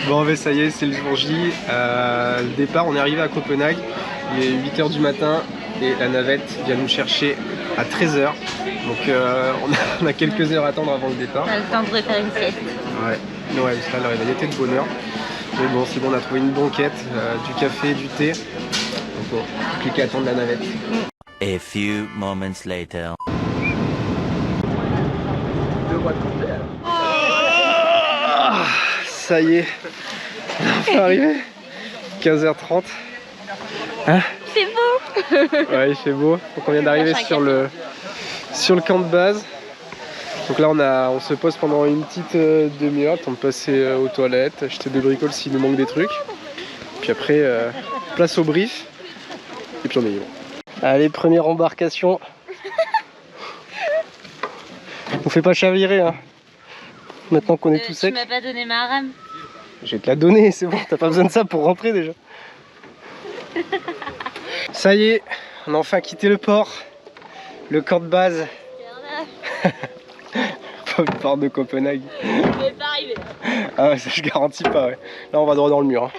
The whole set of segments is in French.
Bon mais ça y est, c'est le jour J. Le départ, on est arrivé à Copenhague. Il est 8 h du matin et la navette vient nous chercher à 13 h. Donc on a quelques heures à attendre avant le départ. On a le temps de refaire une sieste. Ouais, parce que là, le réveil était de bonne heure. Mais bon, c'est bon, on a trouvé une banquette, du café, du thé. Donc bon, plus qu'à attendre la navette. A few moments later. Ça y est, on est arrivé. 15 h 30. Hein? C'est beau. Ouais, il fait beau. Donc on vient d'arriver sur le camp de base. Donc là on se pose pendant une petite demi-heure, temps de passer aux toilettes, acheter des bricoles s'il nous manque des trucs. Puis après, place au brief. Et puis on est libre. Allez, première embarcation. On fait pas chavirer hein. Maintenant qu'on est tout sec. Tu m'as pas donné ma rame. Je vais te la donner, c'est bon, t'as pas besoin de ça pour rentrer déjà. Ça y est, on a enfin quitté le port. Le camp de base. Port de Copenhague. Je vais pas arriver. Ah ouais, ça je garantis pas ouais. Là on va droit dans le mur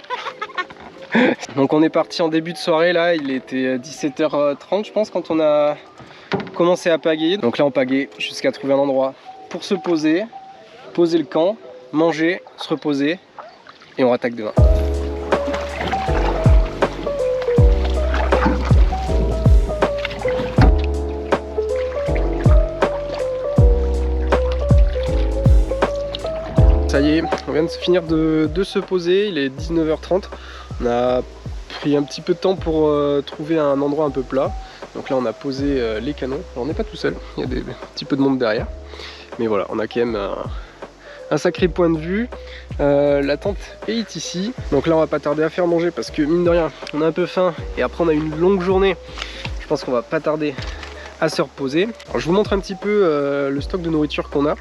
hein. Donc on est parti en début de soirée là, il était 17 h 30 je pense quand on a commencé à pagayer. Donc là on pagaie jusqu'à trouver un endroit pour se poser, poser le camp, manger, se reposer et on attaque demain. Ça y est, on vient de finir de se poser, il est 19 h 30. On a pris un petit peu de temps pour trouver un endroit un peu plat. Donc là on a posé les canons. Alors, on n'est pas tout seul, il y a un petit peu de monde derrière. Mais voilà, on a quand même un sacré point de vue. La tente est ici. Donc là on va pas tarder à faire manger parce que mine de rien, on a un peu faim. Et après on a une longue journée. Je pense qu'on va pas tarder à se reposer. Alors, je vous montre un petit peu le stock de nourriture qu'on a.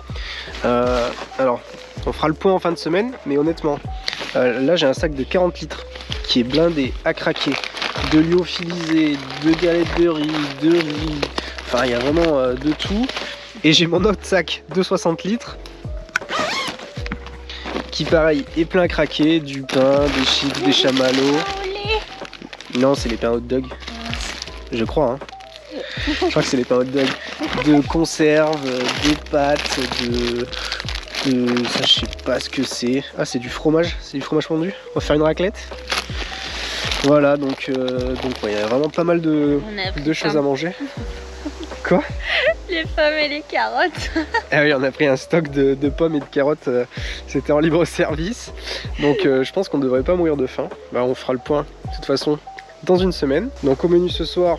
Alors, on fera le point en fin de semaine, mais honnêtement, là j'ai un sac de 40 litres qui est blindé à craquer. De lyophilisé, de galettes de riz, enfin il y a vraiment de tout. Et j'ai mon autre sac de 60 litres qui pareil est plein à craquer, du pain, des chips, des chamallows. Non, c'est les pains hot dog. Je crois hein. Je crois que c'est les pains hot dog. De conserve, des pâtes, ça je sais pas ce que c'est. Ah c'est du fromage fondu. On va faire une raclette. Voilà donc ouais, il y a vraiment pas mal de choses à manger. Quoi? Les pommes et les carottes. Ah oui, on a pris un stock de pommes et de carottes, c'était en libre service. Donc je pense qu'on devrait pas mourir de faim. Bah, on fera le point de toute façon dans une semaine. Donc au menu ce soir,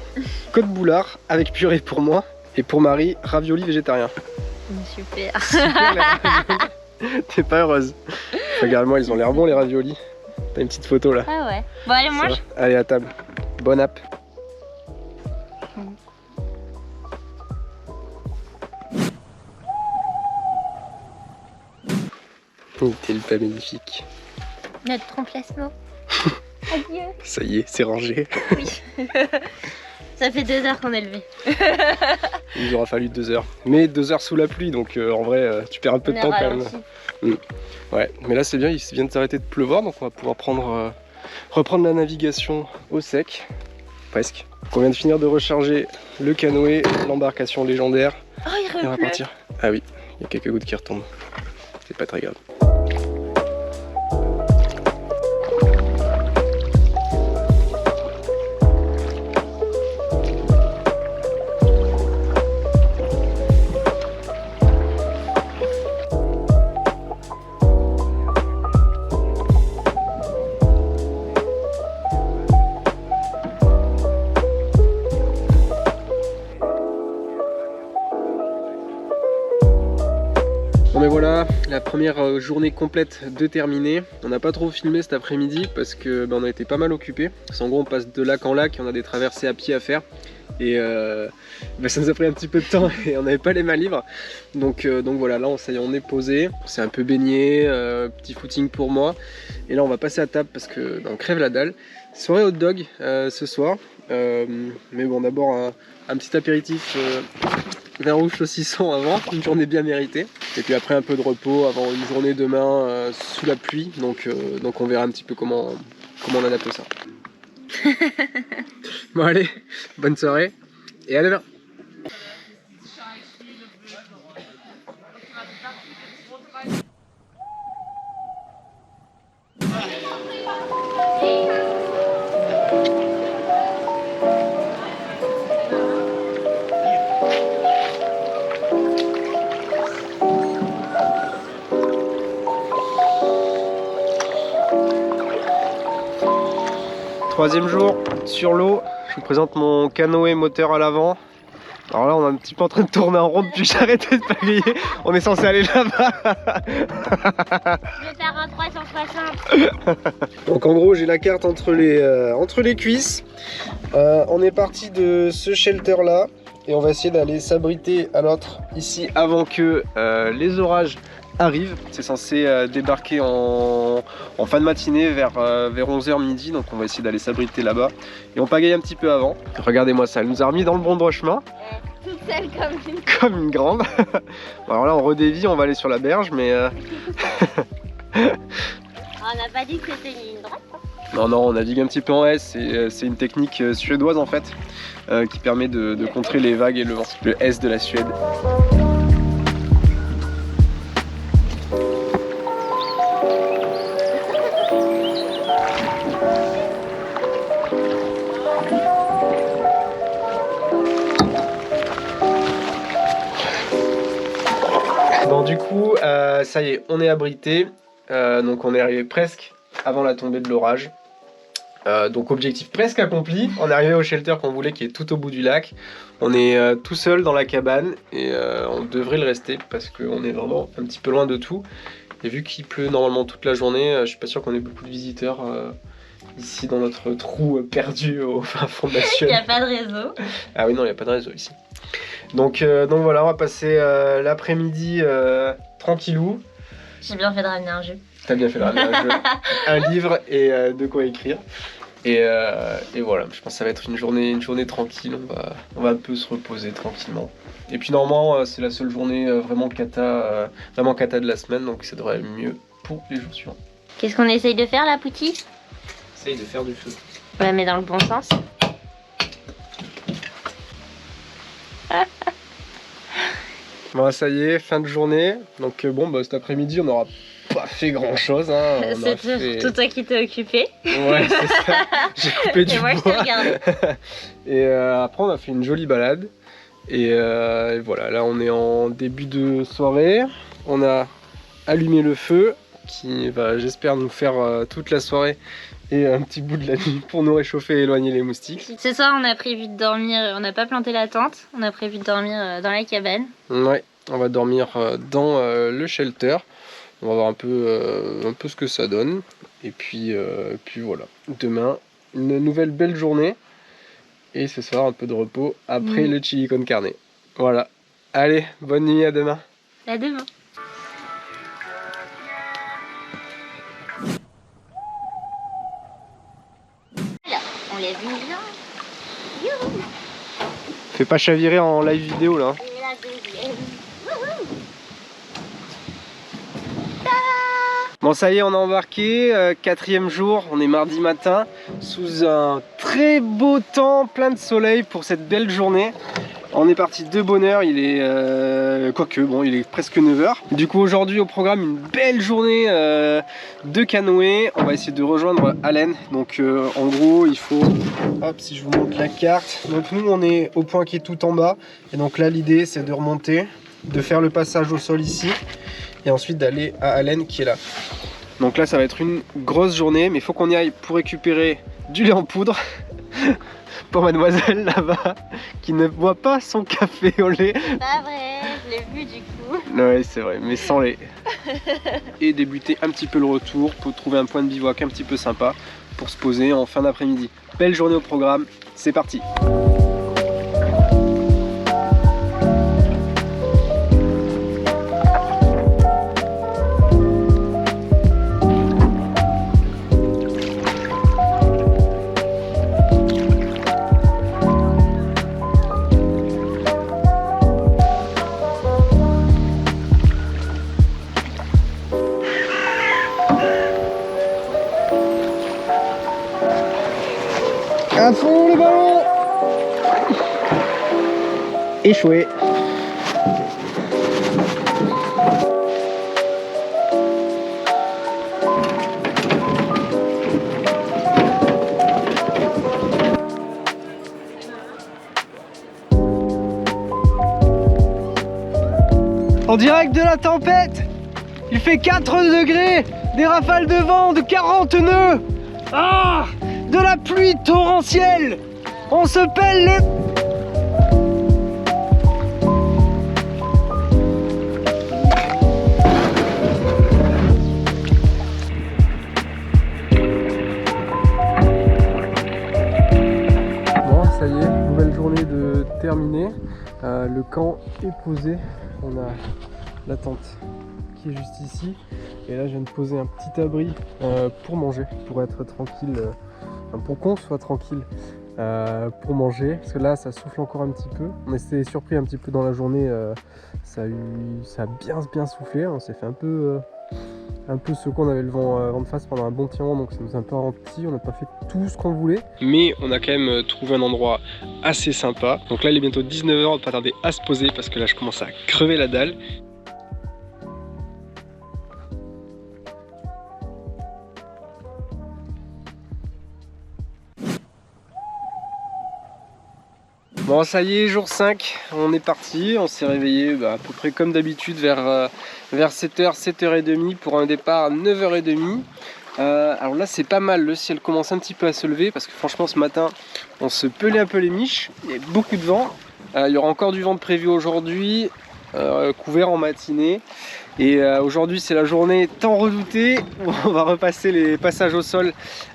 côte boulard avec purée pour moi et pour Marie, ravioli végétarien. Super. T'es pas heureuse? Regarde-moi, ils ont l'air bons les raviolis. T'as une petite photo là. Ah ouais. Bon allez mange. Allez à table. Bonne app. T'es le pas magnifique. Notre remplacement. Adieu. Ça y est, c'est rangé. Oui. Ça fait 2 heures qu'on est levé. Il nous aura fallu 2 heures. Mais 2 heures sous la pluie, donc en vrai, tu perds un peu de temps quand même. Ouais, mais là c'est bien, il vient de s'arrêter de pleuvoir, donc on va pouvoir reprendre la navigation au sec. Presque. Donc on vient de finir de recharger le canoë, l'embarcation légendaire. Oh, il et on va pleut. partir. Ah oui, il y a quelques gouttes qui retombent. C'est pas très grave. Bon mais voilà, la première journée complète de terminée. On n'a pas trop filmé cet après-midi parce que on a été pas mal occupés. En gros on passe de lac en lac et on a des traversées à pied à faire. Et ça nous a pris un petit peu de temps et on n'avait pas les mains libres. Donc voilà, là ça y est, on est posé. On s'est un peu baigné, petit footing pour moi. Et là on va passer à table parce que on crève la dalle. Soirée hot dog ce soir. Mais bon d'abord un petit apéritif vin rouge saucisson avant, une journée bien méritée. Et puis après un peu de repos avant une journée demain sous la pluie. Donc on verra un petit peu comment on adapte ça. Bon allez, bonne soirée et à demain. Troisième jour sur l'eau, je vous présente mon canoë moteur à l'avant. Alors là on est un petit peu en train de tourner en rond depuis que j'ai arrêté de pagayer. On est censé aller là-bas. Je vais faire un 360. Donc en gros j'ai la carte entre les cuisses. On est parti de ce shelter là et on va essayer d'aller s'abriter à l'autre ici avant que les orages arrive, c'est censé débarquer en fin de matinée vers 11h midi, donc on va essayer d'aller s'abriter là-bas et on pagaille un petit peu avant. Regardez-moi ça, elle nous a remis dans le bon droit chemin. Toute seule comme une grande. Bon, alors là on redévie, on va aller sur la berge mais... On n'a pas dit que c'était une ligne droite. Non, on navigue un petit peu en S, c'est une technique suédoise en fait qui permet de contrer les vagues et le vent. Le S de la Suède. Bon du coup, ça y est, on est abrité, donc on est arrivé presque avant la tombée de l'orage. Donc objectif presque accompli, on est arrivé au shelter qu'on voulait qui est tout au bout du lac. On est tout seul dans la cabane et on devrait le rester parce qu'on est vraiment un petit peu loin de tout. Et vu qu'il pleut normalement toute la journée, je suis pas sûr qu'on ait beaucoup de visiteurs ici dans notre trou perdu au fin fond de la Suède. Il n'y a pas de réseau. Ah oui non, il n'y a pas de réseau ici. Donc voilà, on va passer l'après-midi tranquillou. J'ai bien fait de ramener un jeu. T'as bien fait de ramener un jeu, un livre et de quoi écrire. Et voilà, je pense que ça va être une journée tranquille, on va un peu se reposer tranquillement. Et puis normalement c'est la seule journée vraiment cata de la semaine, donc ça devrait aller mieux pour les jours suivants. Qu'est-ce qu'on essaye de faire là, Pouti? Essaye de faire du feu. Ouais, mais dans le bon sens. Bon ça y est, fin de journée. Donc cet après-midi on n'aura pas fait grand chose. Hein. C'est tout toi qui t'es occupé. Ouais c'est ça, j'ai coupé du bois. Et moi je t'ai regardé. Et après on a fait une jolie balade. Et voilà, là on est en début de soirée. On a allumé le feu qui va j'espère nous faire toute la soirée et un petit bout de la nuit pour nous réchauffer et éloigner les moustiques. Ce soir on a prévu de dormir, on n'a pas planté la tente, on a prévu de dormir dans la cabane. Ouais, on va dormir dans le shelter. On va voir un peu ce que ça donne. Et puis voilà, demain une nouvelle belle journée. Et ce soir un peu de repos après le chili con carne. Voilà, allez, bonne nuit, à demain. À demain. On lève une viande. Youhou. Fais pas chavirer en live vidéo là. Et la deuxième. Bon ça y est, on a embarqué, 4e jour, on est mardi matin, sous un très beau temps, plein de soleil pour cette belle journée. On est parti de bonne heure, il est il est presque 9h. Du coup aujourd'hui au programme une belle journée de canoë. On va essayer de rejoindre Allen. Donc en gros il faut, hop si je vous montre la carte. Donc nous on est au point qui est tout en bas. Et donc là l'idée c'est de remonter, de faire le passage au sol ici. Et ensuite d'aller à Allen qui est là. Donc là ça va être une grosse journée, mais il faut qu'on y aille pour récupérer du lait en poudre pour mademoiselle là-bas qui ne boit pas son café au lait. Pas vrai, je l'ai vu du coup. Ouais c'est vrai, mais sans lait. Et débuter un petit peu le retour pour trouver un point de bivouac un petit peu sympa pour se poser en fin d'après-midi. Belle journée au programme, c'est parti. À fond le ballon. Échoué. En direct de la tempête, il fait 4 degrés, des rafales de vent de 40 nœuds, ah, de la pluie torrentielle, on se pèle les... Bon, ça y est, nouvelle journée de terminée, le camp est posé. On a la tente qui est juste ici et là je viens de poser un petit abri pour manger, pour être tranquille, pour qu'on soit tranquille pour manger, parce que là ça souffle encore un petit peu. On était surpris un petit peu dans la journée, ça a bien soufflé, on s'est fait un peu secoué, on avait le vent de face pendant un bon petit moment, donc ça nous a un peu ralenti, on n'a pas fait tout ce qu'on voulait. Mais on a quand même trouvé un endroit assez sympa. Donc là il est bientôt 19 h, on va pas tarder à se poser parce que là je commence à crever la dalle. Bon ça y est, jour 5, on est parti, on s'est réveillé à peu près comme d'habitude vers 7h, 7h30 pour un départ à 9h30. Alors là c'est pas mal, le ciel commence un petit peu à se lever parce que franchement ce matin on se pelait un peu les miches, il y a beaucoup de vent, il y aura encore du vent de prévu aujourd'hui, couvert en matinée. Et aujourd'hui c'est la journée tant redoutée où on va repasser les passages au sol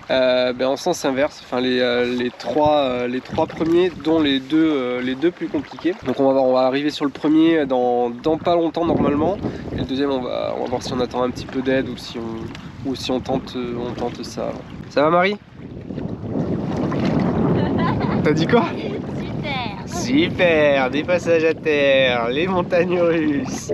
en sens inverse, enfin les trois premiers dont les deux plus compliqués. Donc on va arriver sur le premier dans pas longtemps normalement, et le deuxième on va voir si on attend un petit peu d'aide ou si on tente ça. Ça va Marie? T'as dit quoi? Super. Super, des passages à terre, les montagnes russes.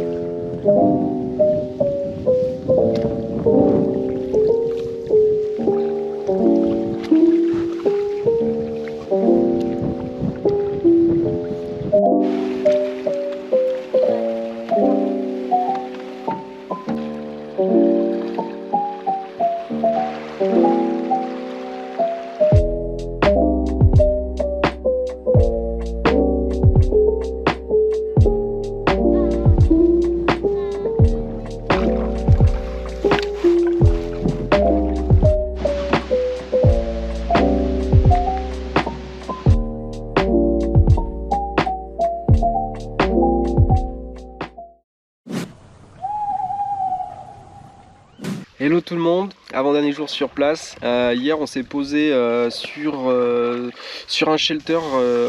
Hello tout le monde, avant-dernier jour sur place. Hier on s'est posé sur un shelter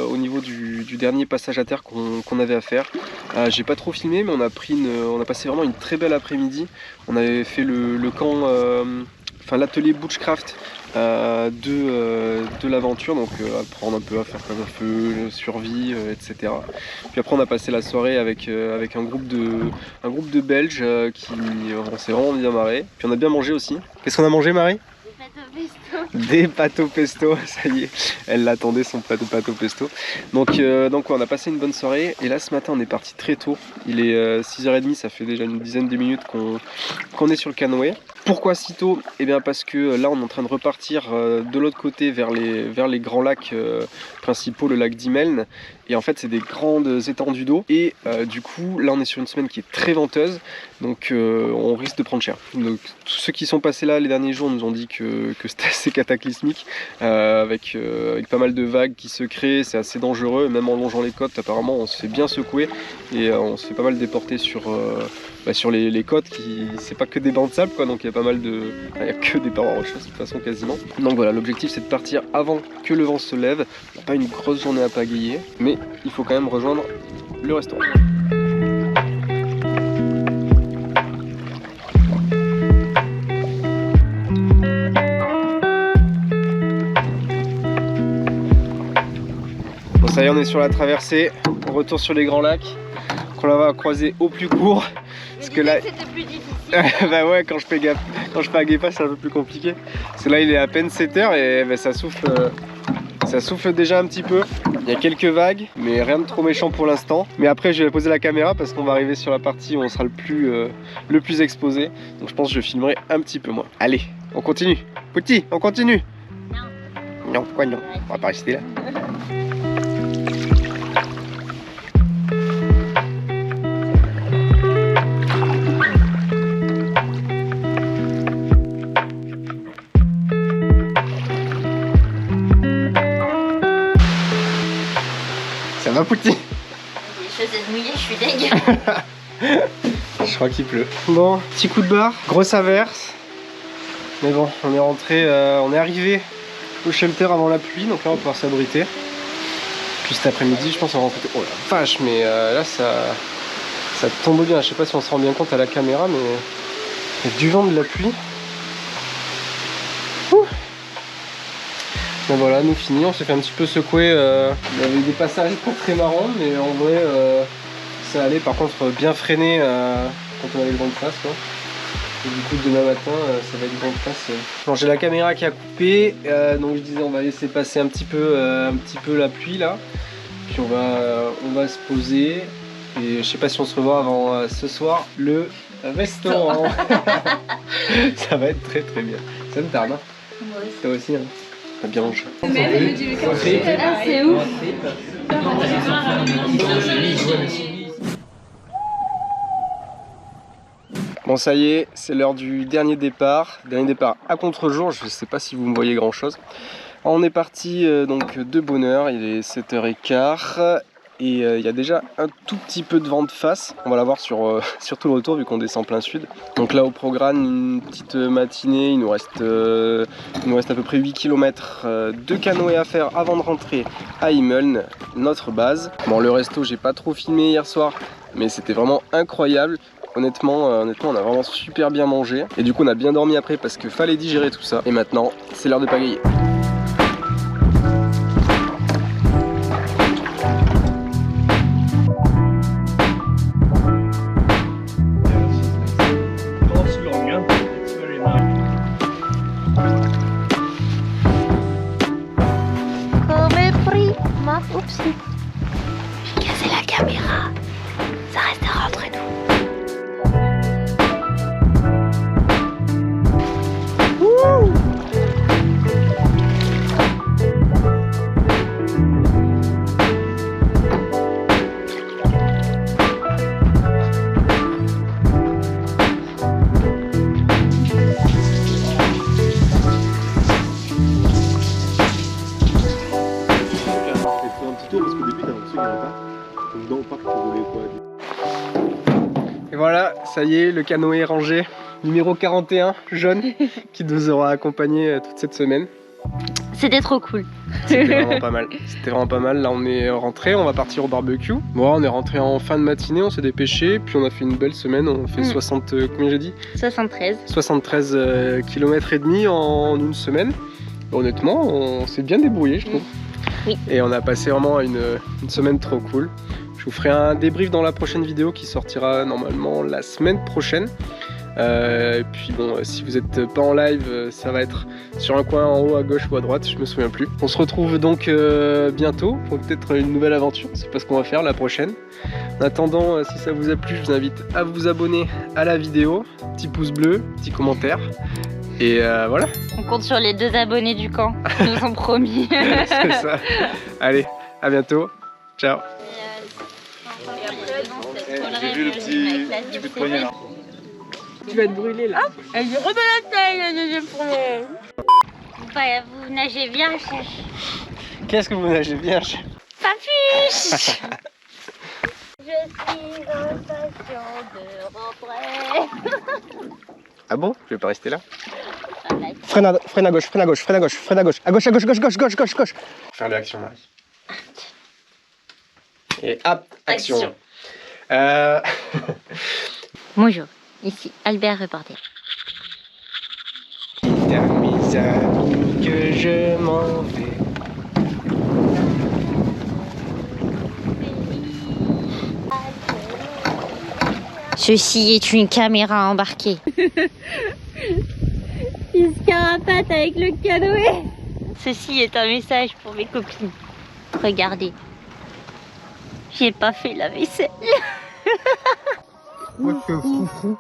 au niveau du dernier passage à terre qu'on avait à faire. J'ai pas trop filmé mais on a passé vraiment une très belle après-midi. On avait fait le camp, l'atelier Bushcraft de l'aventure, donc apprendre un peu à faire un feu, survie, etc. Puis après on a passé la soirée avec un groupe de Belges qui on s'est vraiment bien marré. Puis on a bien mangé aussi. Qu'est-ce qu'on a mangé Marie? Des pâtes au pesto, ça y est, elle l'attendait son pâte au pesto. Donc on a passé une bonne soirée et là ce matin on est parti très tôt. Il est 6h30, ça fait déjà une dizaine de minutes qu'on est sur le canoë. Pourquoi si tôt? Eh bien parce que là on est en train de repartir de l'autre côté vers les grands lacs principaux, le lac d'Imeln. Et en fait c'est des grandes étendues d'eau et du coup là on est sur une semaine qui est très venteuse, donc on risque de prendre cher. Donc tous ceux qui sont passés là les derniers jours nous ont dit que c'était assez cataclysmique, avec pas mal de vagues qui se créent, c'est assez dangereux, même en longeant les côtes apparemment on se fait bien secouer et on se fait pas mal déporter sur les côtes, c'est pas que des bancs de sable quoi, donc il y a pas mal il y a que des parois rocheuses de toute façon quasiment. Donc voilà, l'objectif c'est de partir avant que le vent se lève. On n'a pas une grosse journée à pagayer, mais il faut quand même rejoindre le restaurant. Bon ça y est, on est sur la traversée, on retourne sur les grands lacs qu'on va croiser au plus court. Parce que là c'était plus difficile. bah ouais, quand je pagaie pas c'est un peu plus compliqué. Parce que là il est à peine 7h et ça souffle Ça souffle déjà un petit peu. Il y a quelques vagues, mais rien de trop méchant pour l'instant. Mais après, je vais poser la caméra parce qu'on va arriver sur la partie où on sera le plus exposé. Donc je pense que je filmerai un petit peu moins. Allez, on continue. Petit, on continue. Non. Non, quoi non? On va pas rester là. Ça va, Pouti? Les chaussettes mouillées, je suis deg. Je crois qu'il pleut. Bon, petit coup de barre, grosse averse. Mais bon, on est rentré, on est arrivé au shelter avant la pluie, donc là on va pouvoir s'abriter. Puis cet après-midi, je pense qu'on va rentrer. Oh la vache, mais là ça tombe bien. Je sais pas si on se rend bien compte à la caméra, mais il y a du vent, de la pluie. Ouh. Donc voilà, nous fini, on s'est fait un petit peu secouer. Il y avait des passages pas très marrants, mais en vrai ça allait. Par contre, bien freiné quand on avait le vent de face, quoi. Et du coup, demain matin, ça va être vent de face. Bon, j'ai la caméra qui a coupé, donc je disais, on va laisser passer un petit peu la pluie là. Puis on va se poser. Et je sais pas si on se revoit avant ce soir le restaurant. Ça va être très très bien. Ça me tarde, hein? Moi aussi. Toi aussi, hein? T'as bien mangé. Ah, c'est ouf. Bon, ça y est, c'est l'heure du dernier départ. Dernier départ à contre-jour, je sais pas si vous me voyez grand chose. On est parti donc de bonne heure, il est 7h15 et il y a déjà un tout petit peu de vent de face. On va l'avoir sur tout le retour vu qu'on descend plein sud. Donc là au programme, une petite matinée, il nous reste à peu près 8 km de canoë à faire avant de rentrer à Imeln, notre base. Bon, le resto, j'ai pas trop filmé hier soir, mais c'était vraiment incroyable. Honnêtement, on a vraiment super bien mangé. Et du coup, on a bien dormi après parce que fallait digérer tout ça. Et maintenant, c'est l'heure de pagayer. Oups. J'ai cassé la caméra. Ça restera entre nous. Et voilà, ça y est, le canoë est rangé. Numéro 41, jaune, qui nous aura accompagné toute cette semaine. C'était trop cool. C'était vraiment pas mal. C'était vraiment pas mal. Là, on est rentré, on va partir au barbecue. Bon, on est rentré en fin de matinée, on s'est dépêché, puis on a fait une belle semaine. On fait 60, combien j'ai dit? 73. 73 km et demi en une semaine. Honnêtement, on s'est bien débrouillé, je trouve. Oui. Et on a passé vraiment une semaine trop cool. Je vous ferai un débrief dans la prochaine vidéo qui sortira normalement la semaine prochaine. Et puis bon, si vous n'êtes pas en live, ça va être sur un coin en haut à gauche ou à droite, je me souviens plus. On se retrouve donc bientôt pour peut-être une nouvelle aventure, c'est pas ce qu'on va faire la prochaine. En attendant, si ça vous a plu, je vous invite à vous abonner à la vidéo, petit pouce bleu, petit commentaire. Et voilà. On compte sur les 2 abonnés du camp, ils nous ont promis. C'est ça. Allez, à bientôt. Ciao. J'ai vu le petit coup de poignet là. Tu vas te brûler là. Elle dit redonne la taille la deuxième première. Vous nagez bien, chef. Qu'est-ce que vous nagez bien, chef? Papuche. Je suis impatient de rentrer. Ah bon? Je vais pas rester là. Arrête. Freine à gauche, freine à gauche, freine à gauche, freine à gauche. À gauche, à gauche, gauche, gauche, gauche, gauche, gauche. Faire l'action, Marie. Et hop, action. Bonjour, ici Albert reporter. Dites à mes amis que je m'en vais. Ceci est une caméra embarquée. Il se carapate avec le canoë. Ceci est un message pour mes copines. Regardez. J'ai pas fait la vaisselle. Moi, je fais au frou-frou.